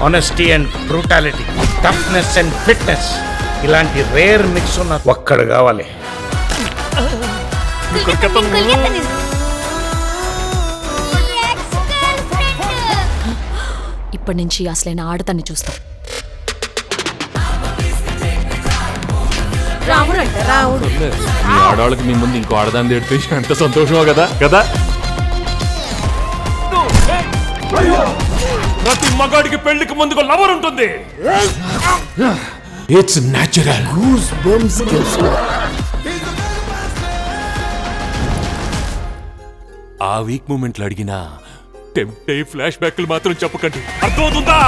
Honesty and brutality, toughness and fitness, ఇలాంటి rare mix ఉన్న ఒక్కడు కావాలి. ఇప్పటి నుంచి అసలైన ఆడతాన్ని చూస్తాం. రావుడు మీ ఆడవాళ్ళకి మీ ముందు ఇంకో ఆడదాన్ని తిడితే ఎంత సంతోషమో కదా కదా. ప్రతి మగాడికి పెళ్లికి ముందుకు లవర్ ఉంటుంది. It's natural. ఆ వీక్ మూమెంట్లు అడిగినా టెంప్ట్ అయ్యి ఫ్లాష్ బ్యాక్లు మాత్రం చెప్పకండి, అర్థమవుతుందా?